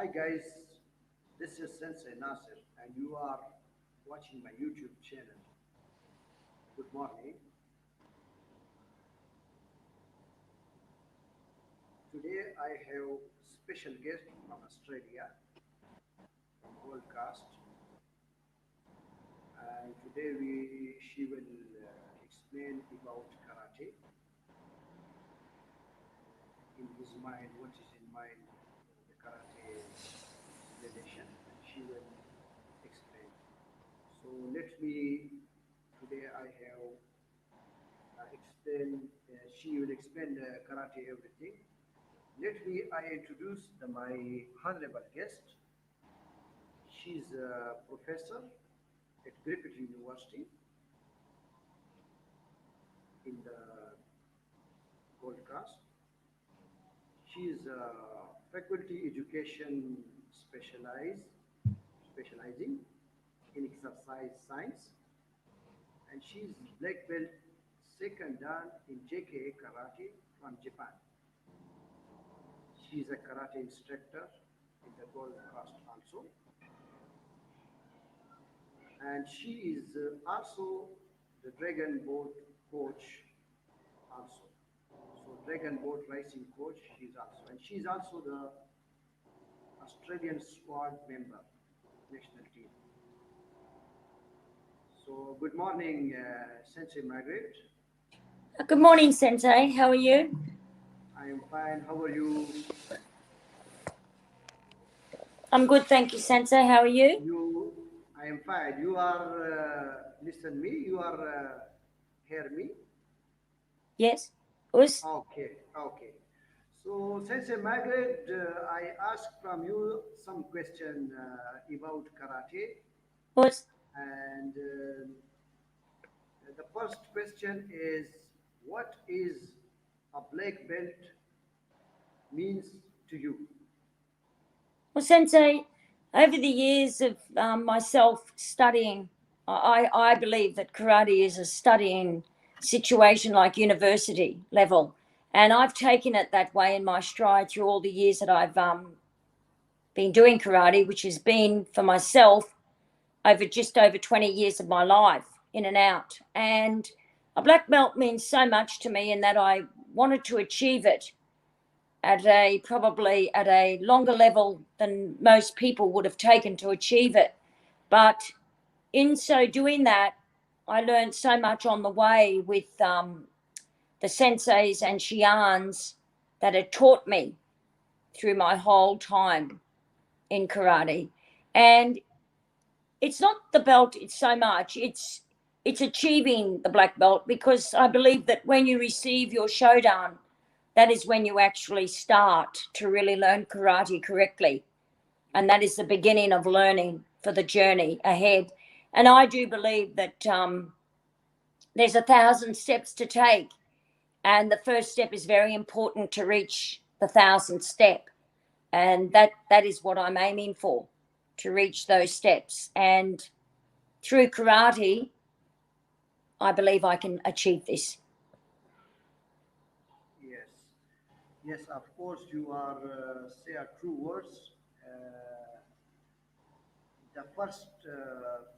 Hi guys, this is Sensei Nasir and you are watching my YouTube channel. Good morning. Today I have special guest from Australia, from Gold Coast, and today she will explain about karate in his mind, what is in mind, the karate relation, and she will explain. So let me, today I have she will explain the karate everything. Let me, I introduce my honorable guest. She's a professor at Griffith University in the Gold Coast. She is a faculty education specializing in exercise science, and she's black belt second dan in JKA karate from Japan. She's a karate instructor in the Gold Coast also, and she is also the dragon boat coach also. So dragon boat racing coach she's also, and she's also the Australian squad member, national team. So good morning, Sensei Margaret. Good morning, Sensei. How are you? I am fine. How are you? I'm good, thank you, Sensei. How are you? I am fine. You are listen me. You are hear me. Yes. Us? Okay. So, Sensei Margaret, I ask from you some question about karate, Us? and the first question is, what is a black belt means to you? Well, Sensei, over the years of myself studying, I believe that karate is a studying situation like university level. And I've taken it that way in my stride through all the years that I've been doing karate, which has been for myself over just over 20 years of my life in and out. And a black belt means so much to me in that I wanted to achieve it at a longer level than most people would have taken to achieve it. But in so doing that, I learned so much on the way with the senseis and shians that had taught me through my whole time in karate. And it's not the belt, it's so much, it's achieving the black belt, because I believe that when you receive your shodan, that is when you actually start to really learn karate correctly. And that is the beginning of learning for the journey ahead. And I do believe that there's 1,000 steps to take. And the first step is very important to reach the 1,000th step. And that is what I'm aiming for, to reach those steps. And through karate, I believe I can achieve this. Yes, of course, you are say a true words. The first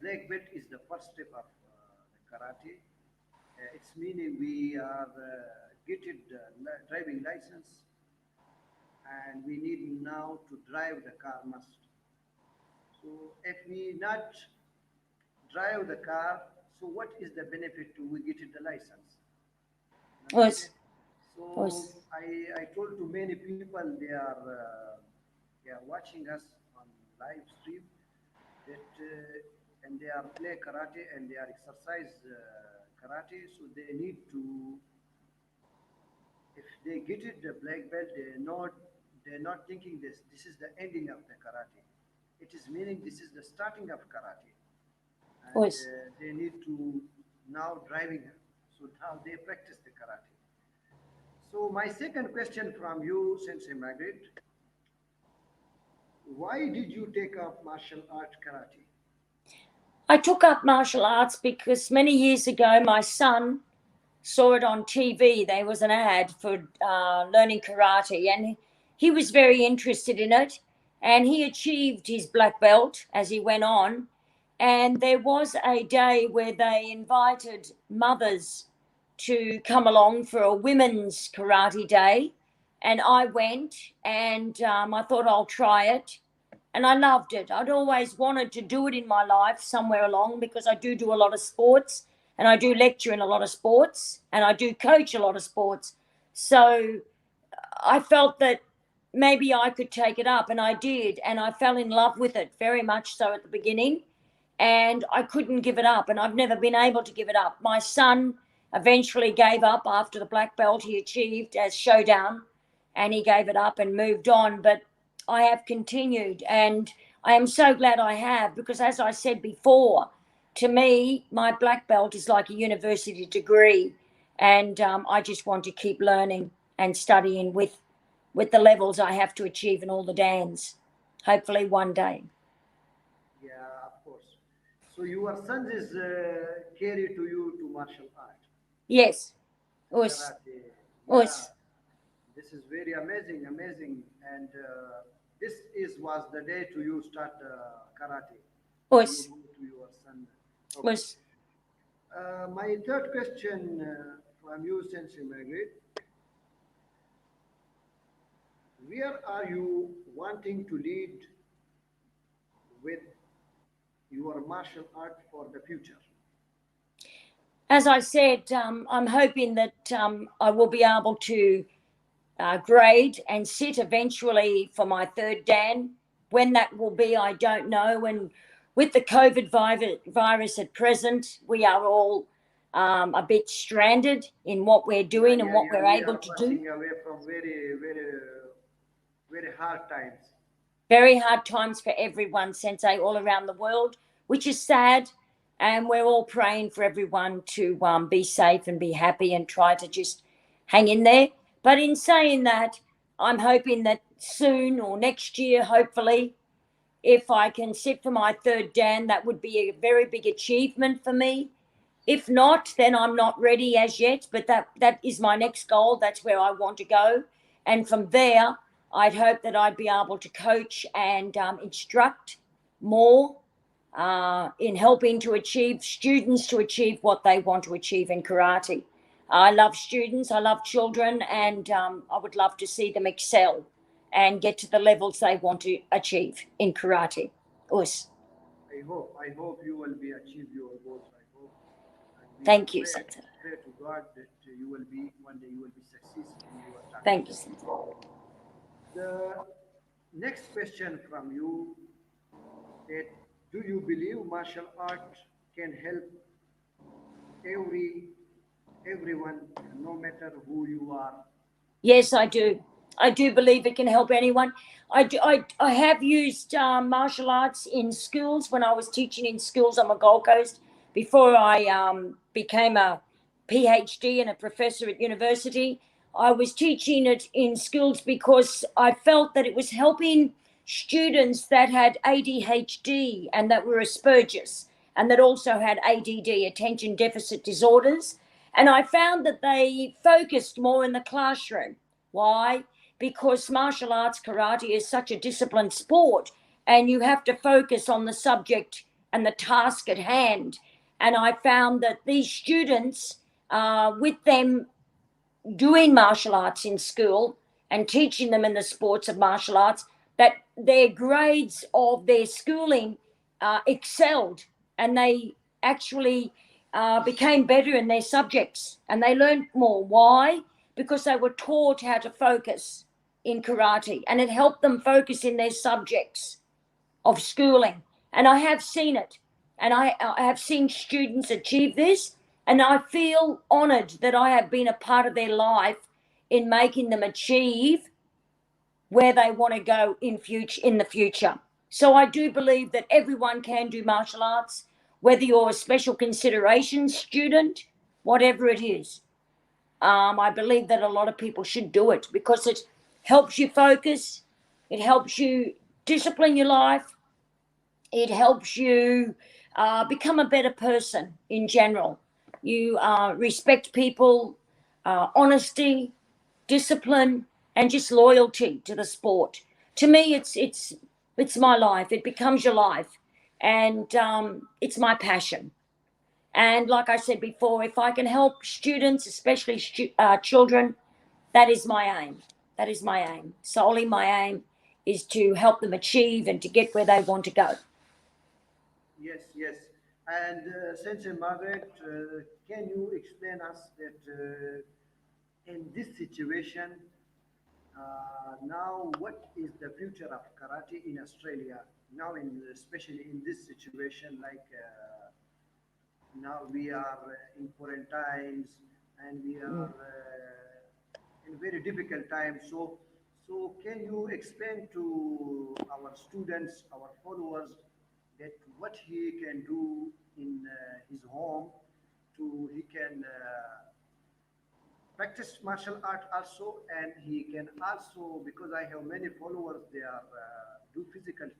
black belt is the first step of the karate. It's meaning we are getting the driving license, and we need now to drive the car must. So if we not drive the car, so what is the benefit to we get the license? Yes. So I told to many people they are watching us on live stream that and they are play karate and they are exercise karate. So they need to, if they get it the black belt, they're not thinking this is the ending of the karate. It is meaning this is the starting of karate, and Yes. they need to now driving. So now they practice the karate. So my second question from you, Sensei Margaret, why did you take up martial art karate? I took up martial arts because many years ago my son saw it on TV. There was an ad for learning karate, and he was very interested in it. and he achieved his black belt as he went on. And there was a day where they invited mothers to come along for a women's karate day, and I went, and I thought I'll try it, and I loved it. I'd always wanted to do it in my life somewhere along, because I do a lot of sports, and I do lecture in a lot of sports, and I do coach a lot of sports. So I felt that maybe I could take it up, and I did, and I fell in love with it very much so at the beginning, and I couldn't give it up, and I've never been able to give it up. My son eventually gave up after the black belt he achieved as showdown, and he gave it up and moved on, but I have continued, and I am so glad I have, because as I said before, to me, my black belt is like a university degree, and I just want to keep learning and studying with the levels I have to achieve in all the dans, hopefully one day. Yeah, of course. So your son is carry to you to martial art, Yes, us, karate. Yeah, us, this is very amazing, amazing. And this is was the day to you start karate. You us, go to your son. Okay. us. My third question from you, Sensei Margaret, where are you wanting to lead with your martial art for the future? As I said, I'm hoping that I will be able to grade and sit eventually for my third Dan. When that will be, I don't know. And with the COVID virus at present, we are all a bit stranded in what we're Yeah, doing and yeah, what yeah. we're We able are to do. passing away from very, very, very hard times. Very hard times for everyone, Sensei, all around the world, which is sad. And we're all praying for everyone to be safe and be happy and try to just hang in there. But in saying that, I'm hoping that soon or next year, hopefully, if I can sit for my third Dan, that would be a very big achievement for me. If not, then I'm not ready as yet, but that is my next goal. That's where I want to go. And from there, I'd hope that I'd be able to coach and instruct more in helping to achieve students to achieve what they want to achieve in karate. I love students, I love children, and I would love to see them excel and get to the levels they want to achieve in karate. Us. I hope you will be achieve your goals. I hope, and we Thank you, Sensei. pray to God that you will be one day you will be success in your target. Thank you, Sensei. The next question from you that do you believe martial art can help every everyone, no matter who you are? Yes, I do. I do believe it can help anyone. I have used martial arts in schools when I was teaching in schools on the Gold Coast before I became a PhD and a professor at university. I was teaching it in schools because I felt that it was helping students that had ADHD and that were Asperger's and that also had ADD, attention deficit disorders. And I found that they focused more in the classroom. Why? Because martial arts karate is such a disciplined sport, and you have to focus on the subject and the task at hand. And I found that these students, with them doing martial arts in school and teaching them in the sports of martial arts, that their grades of their schooling excelled, and they actually became better in their subjects and they learned more. Why? Because they were taught how to focus in karate, and it helped them focus in their subjects of schooling. And I have seen it. And I have seen students achieve this. And I feel honored that I have been a part of their life in making them achieve where they want to go in the future. So I do believe that everyone can do martial arts, whether you're a special consideration student, whatever it is. I believe that a lot of people should do it because it helps you focus, it helps you discipline your life, it helps you become a better person in general. You respect people, honesty, discipline, and just loyalty to the sport. To me, it's It's my life. It becomes your life. And it's my passion. And like I said before, if I can help students, especially children, that is my aim. That is my aim. Solely my aim is to help them achieve and to get where they want to go. Yes, yes. And Sensei Margaret, can you explain us that in this situation, now what is the future of karate in Australia? Now, especially in this situation, like now we are in quarantines and we Mm. are in very difficult times. So can you explain to our students, our followers, that what he can do in his home to he can practice martial art also, and he can also, because I have many followers, they are do physical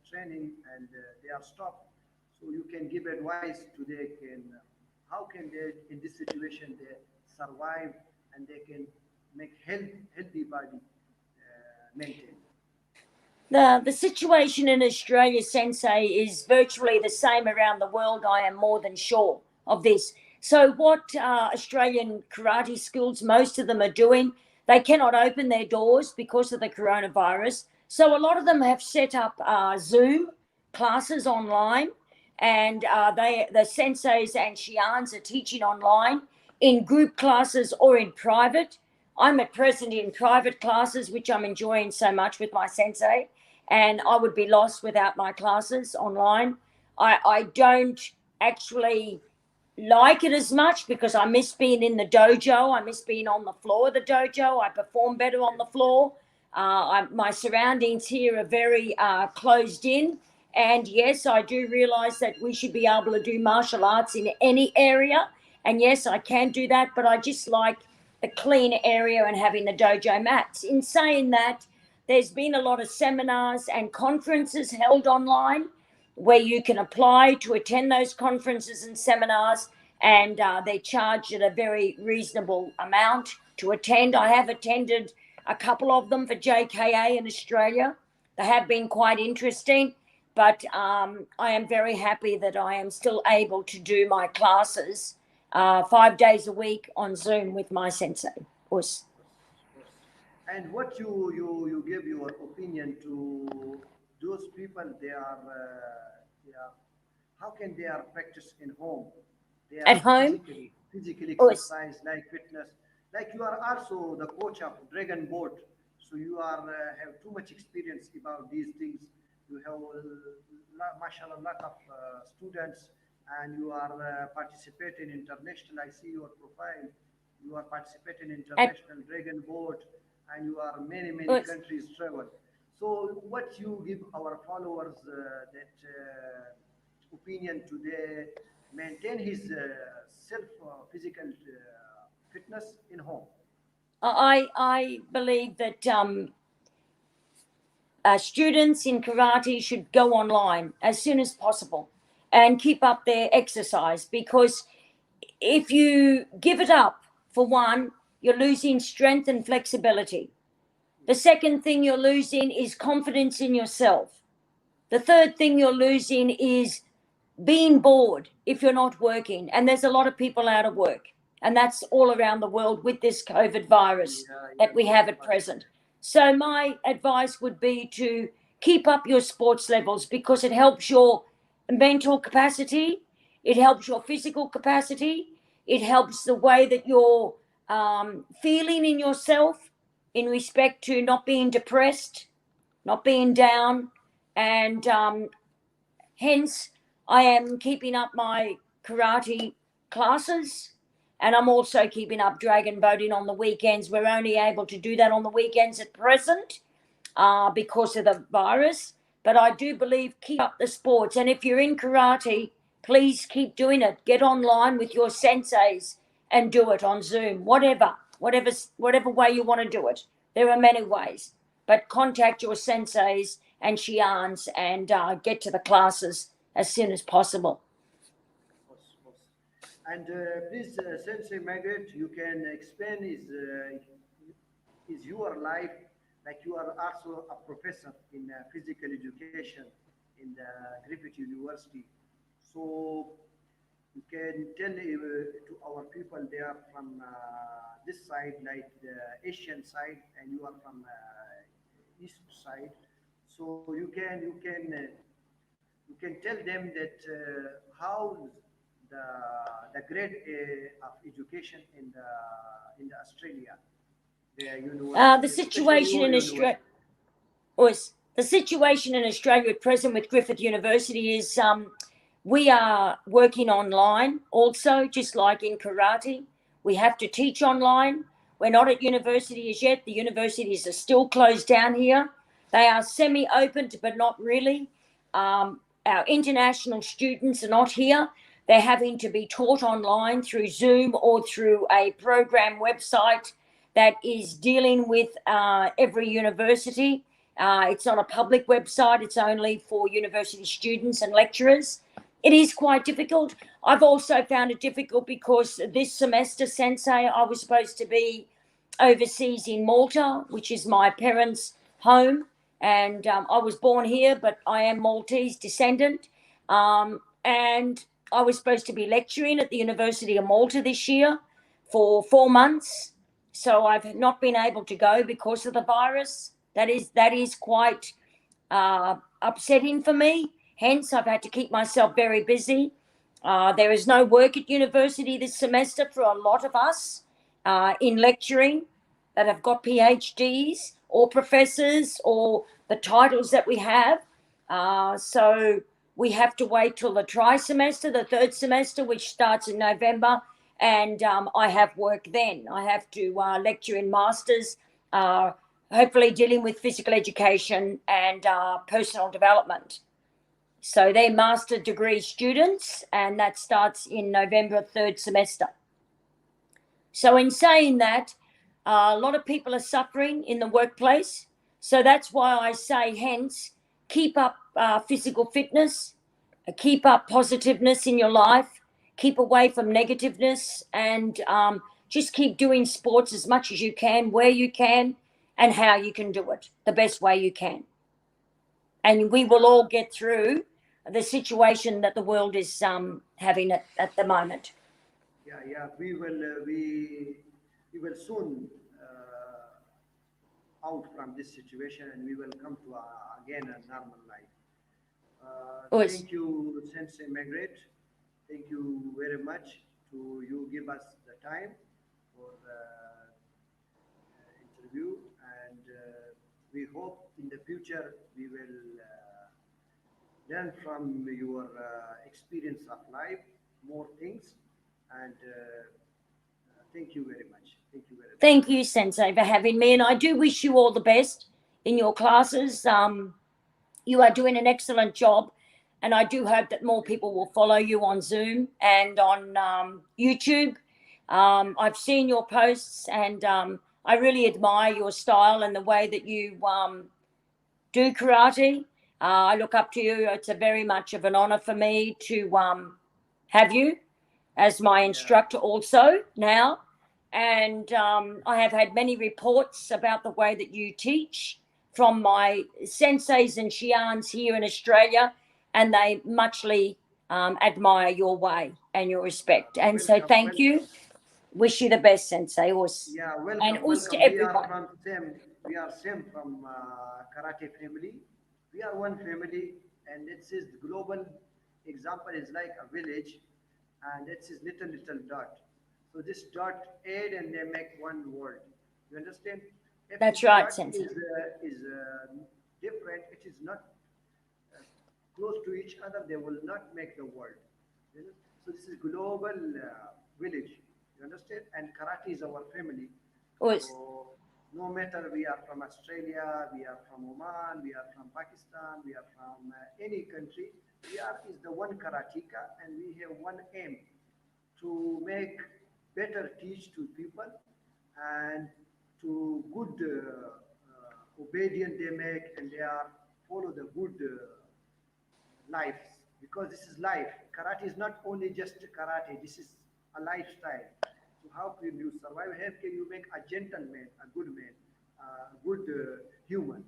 training and they are stopped. So you can give advice to they can how can they in this situation they survive and they can make healthy body maintain. The situation in Australia, Sensei, is virtually the same around the world. I am more than sure of this. So, what Australian karate schools, most of them are doing, they cannot open their doors because of the coronavirus. So, a lot of them have set up Zoom classes online, and the senseis and shians are teaching online in group classes or in private. I'm at present in private classes, which I'm enjoying so much with my sensei, and I would be lost without my classes online. I don't actually like it as much because I miss being in the dojo. I miss being on the floor of the dojo. I perform better on Yes, the yes, floor. My surroundings here are very closed in. And yes, I do realize that we should be able to do martial arts in any area. And yes, I can do that, but I just like the clean area and having the dojo mats. In saying that, there's been a lot of seminars and conferences held online where you can apply to attend those conferences and seminars, and they charge at a very reasonable amount to attend. I have attended a couple of them for JKA in Australia. They have been quite interesting, but I am very happy that I am still able to do my classes 5 days a week on Zoom with my sensei. Us. of course, of course. And what you give your opinion to those people? They are how can they are practice in home? They At are home, physically us. exercise like fitness. Like you are also the coach of Dragon Boat, so you are have too much experience about these things. You have mashallah lot of students, and you are participating international. I see your profile. You are participating in At international Dragon Boat, and you are many us. countries travel. So what you give our followers that opinion today maintain his self physical fitness in home. I believe that students in karate should go online as soon as possible and keep up their exercise, because if you give it up, for one, you're losing strength and flexibility. The Yes, second thing you're losing is confidence in yourself. The third thing you're losing is being bored if you're not working. And there's a lot of people out of work. And that's all around the world with this COVID virus yeah, that yes, we yes, have at mashallah. present. So, my advice would be to keep up your sports levels, because it helps your mental capacity, it helps your physical capacity, it helps the way that you're feeling in yourself in respect to not being depressed, not being down, and hence, I am keeping up my karate classes, and I'm also keeping up dragon boating on the weekends. We're only able to do that on the weekends at present because of the virus. But I do believe keep up the sports. And if you're in karate, please keep doing it. Get online with your senseis and do it on Zoom, whatever way you want to do it. There are many ways, but contact your senseis and shians and get to the classes as soon as possible. Of course, of course. And please, Sensei Margaret, you can explain is your life like you are also a professor in physical education in the Griffith University. So you can tell to our people they are from this side, like the Asian side, and you are from east side. So you can tell them that how the the grade of education in the Australia, the The university, especially situation your in Australia university. was the situation in Australia at present with Griffith University is we are working online also, just like in karate. We have to teach online. We're not at university as yet. The universities are still closed down here. They are semi opened, but not really. Our international students are not here. They're having to be taught online through Zoom or through a program website that is dealing with every university. It's not a public website, it's only for university students and lecturers. It is quite difficult. I've also found it difficult because this semester, Sensei, I was supposed to be overseas in Malta, which is my parents' home. And I was born here, but I am Maltese descendant. And I was supposed to be lecturing at the University of Malta this year for 4 months. So I've not been able to go because of the virus. That is quite upsetting for me. Hence, I've had to keep myself very busy. There is no work at university this semester for a lot of us in lecturing that have got PhDs or professors or the titles that we have. So we have to wait till the tri-semester, the third semester, which starts in November, and I have work then. I have to lecture in masters, hopefully dealing with physical education and personal development. So they're master degree students, and that starts in November, third semester. So, in saying that, a lot of people are suffering in the workplace. So that's why I say, hence, keep up physical fitness, keep up positiveness in your life, keep away from negativeness, and just keep doing sports as much as you can, where you can, and how you can do it the best way you can. And we will all get through the situation that the world is having at the moment. Yeah, yeah, we will soon out from this situation, and we will come to again a normal life. Us. Thank you, Sensei Margaret. Thank you very much to you give us the time for the interview, and we hope in the future we will learn from your experience of life more things, and thank you very much. Thank you very much. Thank you, Sensei, for having me. And I do wish you all the best in your classes. You are doing an excellent job. And I do hope that more people will follow you on Zoom and on YouTube. I've seen your posts, and I really admire your style and the way that you do karate. I look up to you. It's a very much of an honor for me to have you as my Yeah, instructor also now. And I have had many reports about the way that you teach from my senseis and shians here in Australia, and they muchly admire your way and your respect. And so welcome, thank you. welcome. Wish you the best, Sensei. Us. Yeah, And welcome, us to welcome. We are everyone. from same. We are same from karate family. We are one family, and it is global. Example is like a village, and it is little dot. So this dot add and they make one word. You understand? If That's this right, dot Sensei. is different, it is not uh, close to each other. They will not make the word. You know? So this is global village. You understand? And karate is our family. Us. So no matter we are from Australia, we are from Oman, we are from Pakistan, we are from any country, we are is the one karateka, and we have one aim to make better teach to people, and to good obedient they make, and they are follow the good life, because this is life. Karate is not only just karate, this is a lifestyle. So how can you survive? How can you make a gentleman, a good man, good human.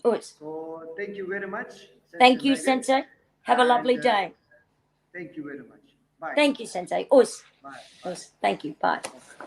Us. So thank you very much, Sensei Thank you, Margaret, Sensei. Have a and lovely day. thank you very much. Bye. Thank you, Sensei. Us. Bye. Bye. Us. Thank you. Bye. Okay.